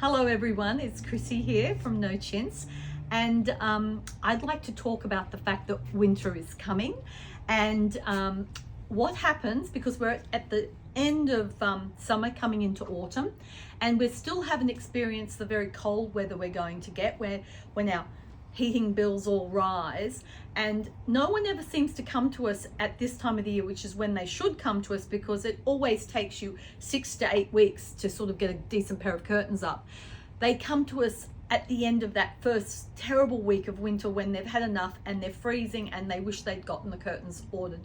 Hello everyone, it's Chrissy here from No Chintz, and I'd like to talk about the fact that winter is coming and what happens because we're at the end of summer coming into autumn, and we still haven't experienced the very cold weather we're going to get when our heating bills all rise, and no one ever seems to come to us at this time of the year, which is when they should come to us, because it always takes you 6 to 8 weeks to sort of get a decent pair of curtains up. They come to us at the end of that first terrible week of winter when they've had enough and they're freezing and they wish they'd gotten the curtains ordered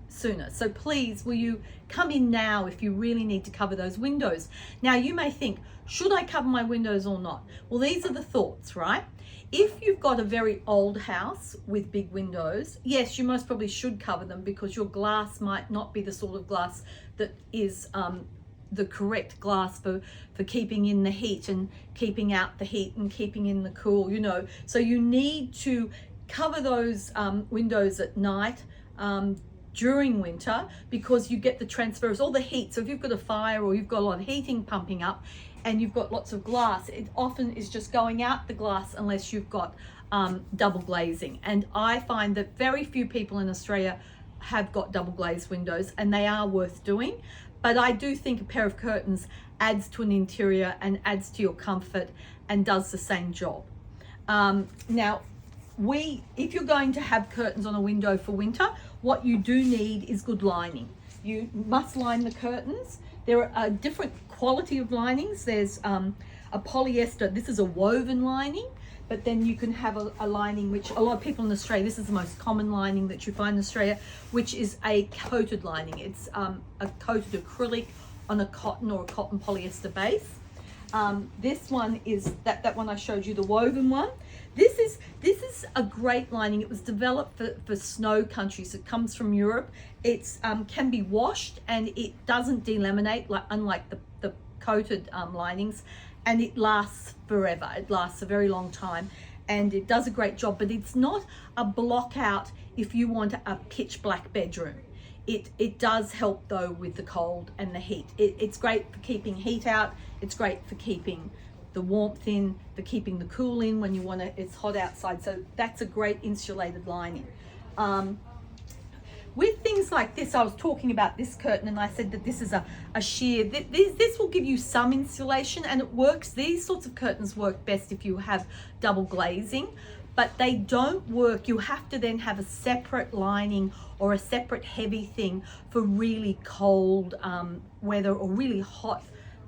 sooner. So please, will you come in now if you really need to cover those windows? Now you may think, should I cover my windows or not? Well, these are the thoughts, right? If you've got a very old house with big windows, yes, you most probably should cover them, because your glass might not be the sort of glass that is the correct glass for keeping in the heat and keeping out the heat and keeping in the cool, So you need to cover those windows at night during winter, because you get the transfer of all the heat. So if you've got a fire or you've got a lot of heating pumping up and you've got lots of glass, it often is just going out the glass unless you've got double glazing. And I find that very few people in Australia have got double glazed windows, and they are worth doing. But I do think a pair of curtains adds to an interior and adds to your comfort and does the same job. Now, if you're going to have curtains on a window for winter, what you do need is good lining. You must line the curtains. There are a different quality of linings. There's a polyester, this is a woven lining, but then you can have a lining which a lot of people in Australia, this is the most common lining that you find in Australia, which is a coated lining. It's a coated acrylic on a cotton or a cotton polyester base. This one is that one I showed you, the woven one. This is a great lining. It was developed for snow countries. It comes from Europe. It's can be washed and it doesn't delaminate, unlike the coated linings, and it lasts forever. It lasts a very long time and it does a great job, but it's not a block out if you want a pitch black bedroom. It does help though with the cold and the heat. It's great for keeping heat out. It's great for keeping the warmth in, for keeping the cool in when it's hot outside. So that's a great insulated lining. With things like this, I was talking about this curtain and I said that this is a sheer. This will give you some insulation, and it works. These sorts of curtains work best if you have double glazing, but they don't work. You have to then have a separate lining or a separate heavy thing for really cold weather or really hot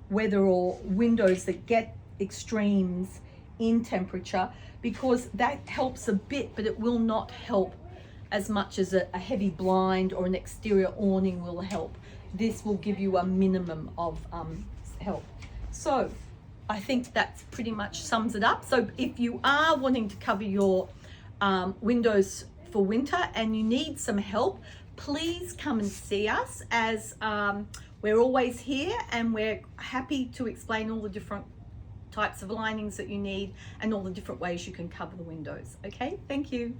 weather, or windows that get extremes in temperature, because that helps a bit, but it will not help as much as a heavy blind or an exterior awning will help. This will give you a minimum of help. So I think that pretty much sums it up. So if you are wanting to cover your windows for winter and you need some help, please come and see us, as we're always here and we're happy to explain all the different types of linings that you need and all the different ways you can cover the windows. Okay, thank you.